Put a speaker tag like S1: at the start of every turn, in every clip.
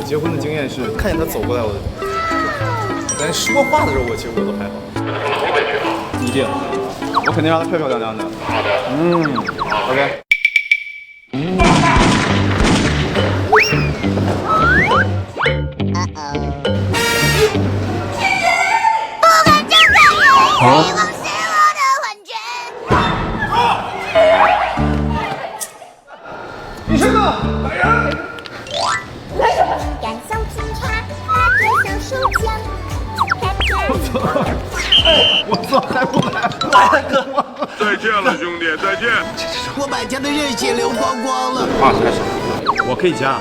S1: 结婚的经验是看见他走过来，但说话的时候其实我都还好。一定，我肯定让他漂漂亮亮的。好的。OK。医生呢？来人！
S2: 感受警察，拿着小手枪，
S1: 我操，还不来？来了哥！
S3: 再见了，兄弟，再见。
S4: 我把家的热血流光光了。
S1: 开始。我可以加，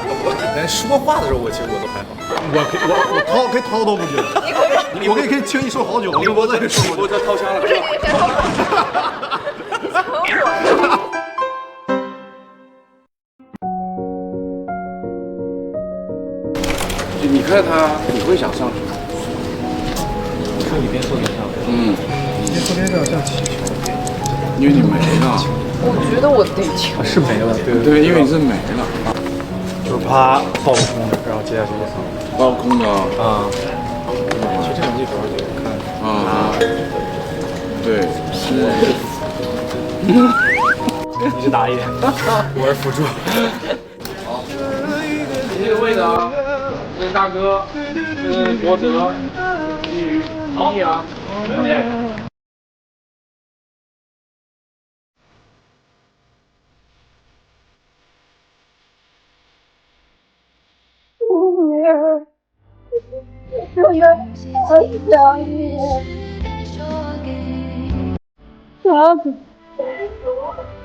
S1: 但说话的时候其实我都还好。我可以滔滔不绝。我可以听你说好久，我在这说，我这掏枪了。
S3: 你看他，你会想上去吗？
S1: 说你边说边上。边说边上像气球。
S3: 因为你没了。
S5: 我觉得我得抢。
S1: 是没了，
S3: 对，因为你是没了。
S1: 就是啪爆空的，然后接下去就上。
S3: 爆空的
S1: 啊。其实这场戏主要就是看
S3: 对，是。
S1: 你是打野，我是辅助。
S3: 好，这个位置啊，这是大哥，这是博德，好你啊，再见。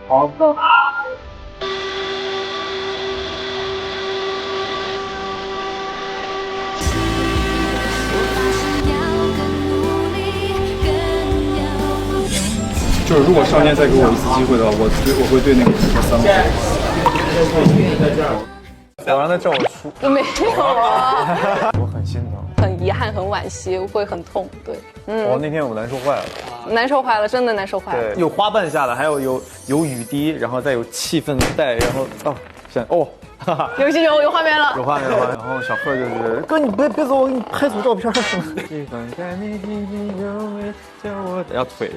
S3: 好。
S1: 就是如果上天再给我一次机会的话，我会对那个说3个字。我让他叫我叔。
S5: 我没有啊。
S1: 我很心疼，
S5: 很遗憾，很惋惜，会很痛。对，
S1: 那天我难受坏了。
S5: 难受坏了，真的难受坏了。
S1: 对，有花瓣下来，还有雨滴，然后再有气氛带，然后
S5: 有画面了，
S1: 有画面了。然后小贺就是哥，你别走，我给你拍组照片。要腿。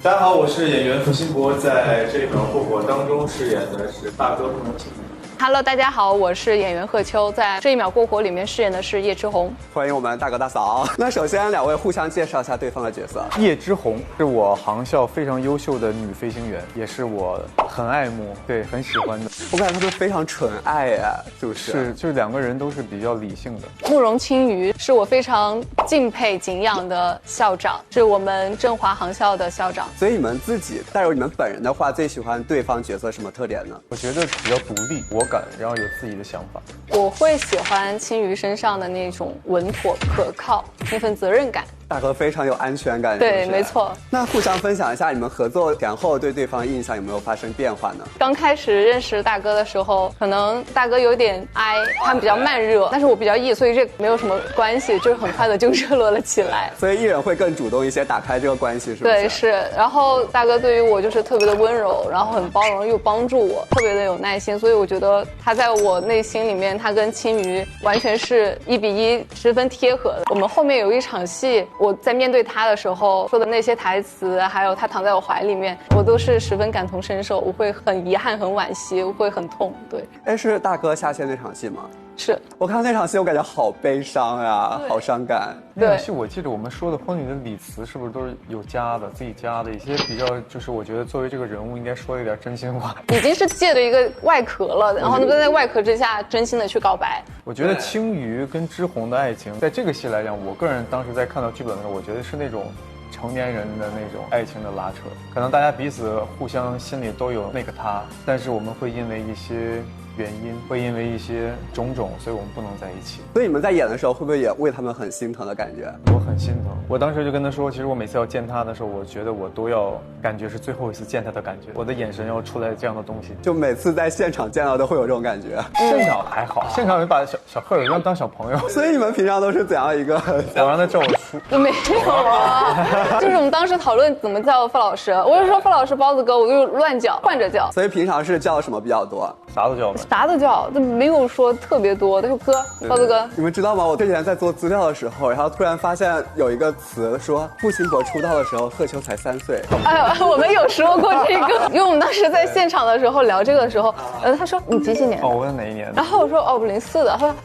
S1: 大家好，我是演员付辛博，在这一秒过火当中饰演的是大哥付辛博。
S5: Hello， 大家好，我是演员贺秋，在这一秒过火里面饰演的是叶之红。
S4: 欢迎我们大哥大嫂。那首先两位互相介绍一下对方的角色。
S1: 叶之红是我航校非常优秀的女飞行员，也是我很爱慕，对，很喜欢的。
S4: 我感觉他们非常纯爱呀，是不是？
S1: 是，就是两个人都是比较理性的。
S5: 慕容青瑜是我非常敬佩敬仰的校长，是我们振华航校的校长。
S4: 所以你们自己带入你们本人的话，最喜欢对方角色什么特点呢？
S1: 我觉得比较独立，我敢，然后有自己的想法。
S5: 我会喜欢青瑜身上的那种稳妥可靠，那份责任感。
S4: 大哥非常有安全感，
S5: 对，没错。
S4: 那互相分享一下你们合作前后对对方印象有没有发生变化呢？
S5: 刚开始认识大哥的时候，可能大哥有点 I， 他比较慢热，但是我比较 E， 所以这没有什么关系，就是很快的就热络了起来。
S4: 所以艺人会更主动一些，打开这个关系，是不是？
S5: 对，是。然后大哥对于我就是特别的温柔，然后很包容又帮助我，特别的有耐心，所以我觉得他在我内心里面，他跟青瑜完全是1比1，十分贴合的。我们后面有一场戏，我在面对他的时候说的那些台词，还有他躺在我怀里面，我都是十分感同身受，我会很遗憾、很惋惜，我会很痛。对，
S4: 哎，是大哥下线那场戏吗？
S5: 是
S4: 我看到那场戏，我感觉好悲伤呀，好伤感。
S1: 那场戏我记得我们说的婚礼的礼词是不是都是有加的，自己加的一些比较，就是我觉得作为这个人物应该说一点真心话。
S5: 已经是借着一个外壳了，然后能够在外壳之下真心的去告白。
S1: 我觉得青瑜跟之红的爱情，在这个戏来讲，我个人当时在看到剧本的时候，我觉得是那种成年人的那种爱情的拉扯，可能大家彼此互相心里都有那个他，但是我们会因为一些原因，会因为一些种种，所以我们不能在一起。
S4: 所以你们在演的时候，会不会也为他们很心疼的感觉？
S1: 我很心疼。我当时就跟他说，其实我每次要见他的时候，我觉得我都要感觉是最后一次见他的感觉，我的眼神要出来这样的东西。
S4: 就每次在现场见到都会有这种感觉。
S1: 现场还好，现场就把小贺尔当小朋友。
S4: 所以你们平常都是怎样一个？
S1: 我让他叫我叔。
S5: 我没有啊，就是我们当时讨论怎么叫付老师，我就说付老师、包子哥，我就乱叫，换着叫。
S4: 所以平常是叫什么比较多？
S1: 啥都叫呗。
S5: 啥都叫，都没有说特别多。他说哥，包子哥，
S4: 你们知道吗？我之前在做资料的时候，然后突然发现有一个词说付辛博出道的时候，贺秋才3岁。
S5: 哎，我们有说过这个，因为我们当时在现场的时候聊这个的时候，他说你几年的？
S1: 哦，我是哪一年的？
S5: 然后我说哦，我04的。他说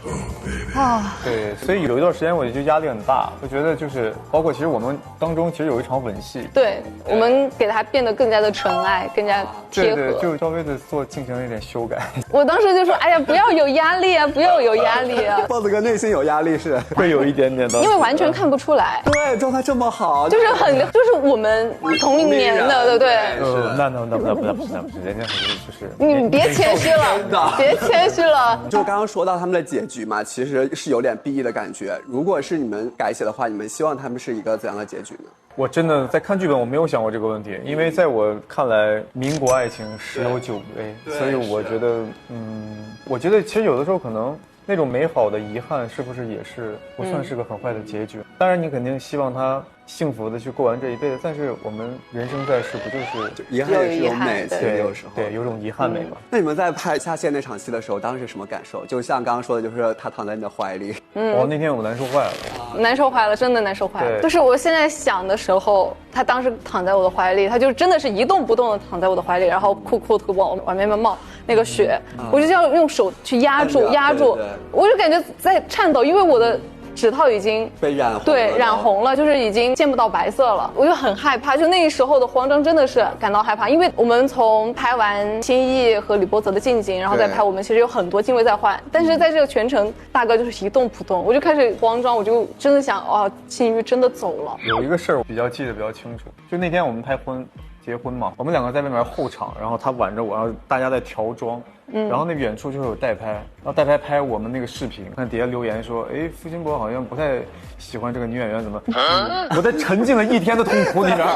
S5: 啊，
S1: 对，所以有一段时间我就压力很大，我觉得就是包括其实我们当中其实有一场吻戏，
S5: 对我们给他变得更加的纯爱，更加贴合，
S1: 对，就稍微的进行了一点修改。
S5: 我当时就说，哎呀，不要有压力啊，不要有压力啊。
S4: 包子哥内心有压力是
S1: 会有一点点的，
S5: 因为完全看不出来，
S4: 对，状态这么好，
S5: 就是我们同龄年的，对不对？
S1: 那不是，人家就是
S5: 你别谦虚了，别谦虚了。
S4: 就刚刚说到他们的结局嘛，其实是有点 BE 的感觉。如果是你们改写的话，你们希望他们是一个怎样的结局呢？
S1: 我真的在看剧本，我没有想过这个问题，因为在我看来，民国爱情十有9悲，所以我觉得，我觉得其实有的时候可能那种美好的遗憾，是不是也是不算是个很坏的结局？当然，你肯定希望他幸福的去过完这一辈子，但是我们人生在世，不就是
S4: 遗憾也是有美，其实有时候
S1: 对有种遗憾美嘛。
S4: 那你们在拍下线那场戏的时候，当时什么感受？就像刚刚说的，就是他躺在你的怀里。
S1: 那天我难受坏了，
S5: 难受坏了，真的难受坏了。就是我现在想的时候，他当时躺在我的怀里，他就真的是一动不动的躺在我的怀里，然后裤子往外面冒那个血，我就要用手去压住，我就感觉在颤抖，因为我的指套已经
S4: 被染红了，
S5: 对，染红了，就是已经见不到白色了，我就很害怕，就那时候的慌张真的是感到害怕，因为我们从拍完辛逸和李博泽的近景，然后再拍我们其实有很多镜位在换，但是在这个全程大哥就是一动不动，我就开始慌张，我就真的想辛逸真的走了。
S1: 有一个事儿我记得比较清楚，就那天我们结婚嘛，我们2个在外面候场，然后他挽着我，然后大家在调妆，然后那远处就会有代拍，然后代拍拍我们那个视频，看底下留言说，哎，付辛博好像不太喜欢这个女演员，怎么？我在沉浸了1天的痛苦里边，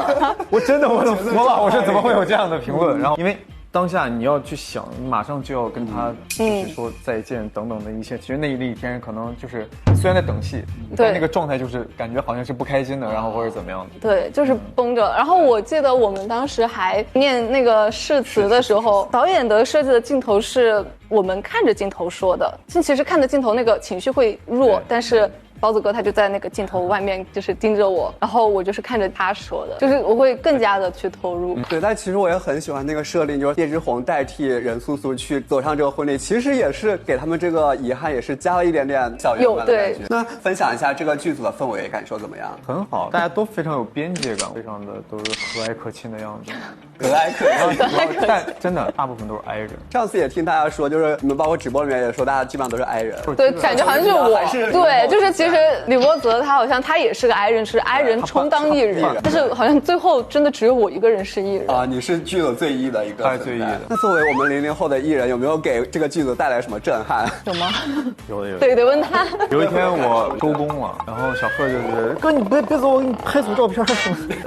S1: 我真的我都服了，我说怎么会有这样的评论？然后因为当下你要去想，你马上就要跟他就是说再见等等的一切，其实那一天可能就是虽然在等戏，但那个状态就是感觉好像是不开心的，然后或者怎么样的。对，
S5: 就是绷着。然后我记得我们当时还念那个誓词的时候，导演的设计的镜头是我们看着镜头说的，其实看着镜头那个情绪会弱，但是包子哥他就在那个镜头外面就是盯着我，然后我就是看着他说的，就是我会更加的去投入。
S4: 对，但其实我也很喜欢那个设定，就是叶之鸿代替任素汐去走上这个婚礼，其实也是给他们这个遗憾也是加了一点点小圆满的感觉。那分享一下这个剧组的氛围感受怎么样？
S1: 很好，大家都非常有边界感，非常的都是和蔼可亲的样子。
S4: 和蔼可亲，
S1: 但真的大部分都是 I 人。
S4: 上次也听大家说，就是你们包括直播里面也说，大家基本上都是 I 人。
S5: 对，感觉好像就是我。对，就是其实李博泽他好像他也是个 I 人，是 I 人充当艺人，但是好像最后真的只有我一个人是艺人。
S4: 啊，你是剧组最艺的一个，
S1: 太最艺的。
S4: 那作为我们00后的艺人，有没有给这个剧组带来什么震撼？
S5: 有吗？
S1: 有的。
S5: 对，得问他。
S1: 有一天我收工了，然后小贺就是哥，你别走，我给你拍组照片。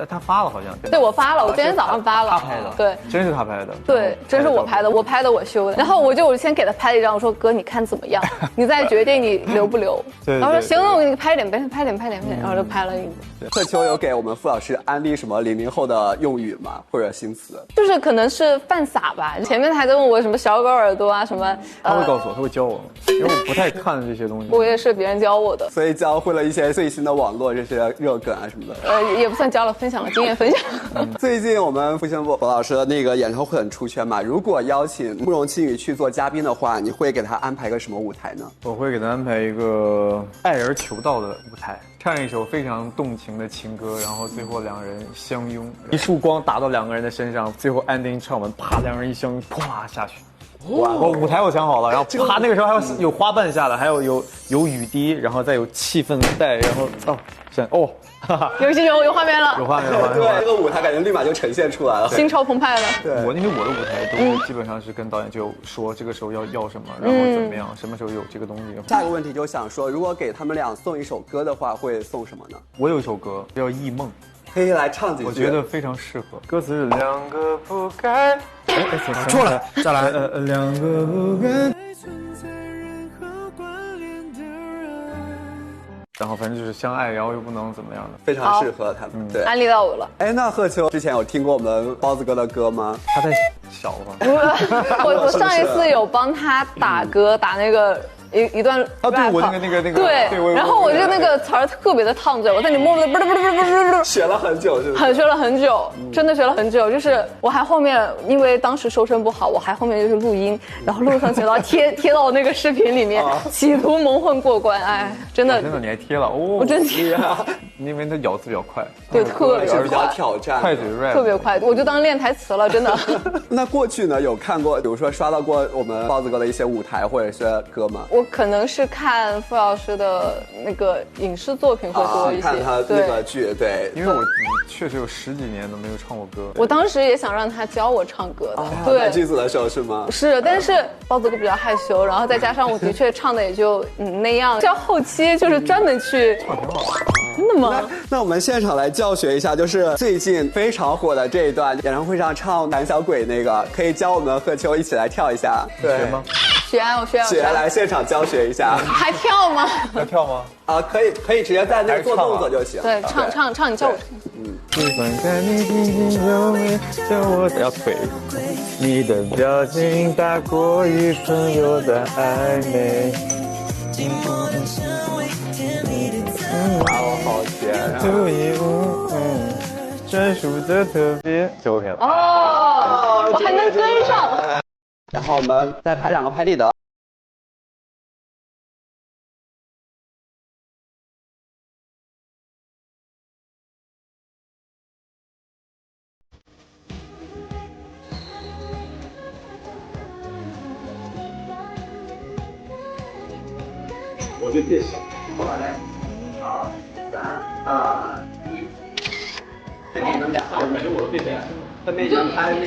S1: 他发了好像。
S5: 对，我发了，我今天早上发了。
S1: 他拍的。
S5: 对。
S1: 真是他拍的，
S5: 对，真是我拍的，我拍的，我修的。然后我就先给他拍了一张，我说哥，你看怎么样？你再决定你留不留。
S1: 对。
S5: 然后说行，我给你拍点，然后就拍了一个。
S4: 贺秋有给我们傅老师安利什么00后的用语吗？或者新词？
S5: 就是可能是犯傻吧。前面还在问我什么小狗耳朵啊什么。
S1: 他会告诉我，他会教我，因为我不太看这些东西。
S5: 我也是别人教我的，
S4: 所以教会了一些最新的网络这些热梗啊什么的。
S5: 也不算教了，分享了经验分享。
S4: 最近我们付辛博老师的那个演唱会很出圈嘛，如果邀请慕容庆宇去做嘉宾的话，你会给他安排个什么舞台呢？
S1: 我会给他安排一个爱而求道的舞台，唱一首非常动情的情歌，然后最后2人相拥，一束光打到2个人的身上，最后 ending 唱完，啪，2人一相拥，啪下去。哇！我舞台我想好了，然后啪，那个时候还有花瓣下来，还有雨滴，然后再有气氛带，然后
S5: 有画面了，
S1: 有画面了。
S4: 对，这个舞台感觉立马就呈现出来了，
S5: 心潮澎湃了。
S4: 对，
S1: 因为我的舞台都基本上是跟导演就说这个时候要什么，然后怎么样，什么时候有这个东西。
S4: 下一个问题就想说，如果给他们俩送一首歌的话，会送什么呢？
S1: 我有一首歌叫《忆梦》，
S4: 可以来唱几句。
S1: 我觉得非常适合。歌词是2个不该，
S3: 错了，再来。
S1: 2个不该。然后反正就是相爱，然后又不能怎么样的，
S4: 非常适合他们。对，
S5: 安利到我了。
S4: 哎，那贺秋之前有听过我们包子哥的歌吗？
S1: 他在小吗？
S5: 我上一次有帮他打歌，打那个一段 rap，
S1: 对，我那个
S5: 对，然后我就那个词儿特别的烫嘴，我在你默默的不
S4: 学了很久，是不是？
S5: 学了很久，真的学了很久。就是我还后面，因为当时收声不好，我还后面就是录音，然后录上去，然后贴到那个视频里面，企图蒙混过关。哎，真的
S1: 你还贴了哦，
S5: 我真贴，
S1: 因为他咬字比较快，
S5: 对，特别
S4: 比较挑战，
S1: 快嘴 rap，
S5: 特别快，我就当练台词了，真的。
S4: 那过去呢，有看过，比如说刷到过我们包子哥的一些舞台或者是歌吗？
S5: 我可能是看傅老师的那个影视作品会多一些，
S4: 看他那个剧，对，
S1: 因为我确实有10几年都没有唱过歌。
S5: 我当时也想让他教我唱歌的，
S4: 在剧组的时候是吗？
S5: 是，但是包子哥比较害羞，然后再加上我的确唱的也就那样，要后期就是专门去。真的吗？
S4: 那我们现场来教学一下，就是最近非常火的这一段演唱会上唱《胆小鬼》那个，可以教我们贺秋一起来跳一下，对吗？学来现场教学一下，
S5: 还跳吗？
S1: 要跳吗？
S4: 啊，可以直接在那做动作就行。
S5: 对，唱，你叫我唱。
S1: 只想看你紧紧拥着我，要腿。你的表情大过于朋友的暧昧。
S4: 我好甜啊！
S1: 专属的特别，就 OK 了。
S5: 哦，我还能跟上。
S4: 然后我们再拍2个拍立得。
S3: 我就变小。好来，2、3、2、1。这你们俩，我感觉我的背背分别一人拍那个。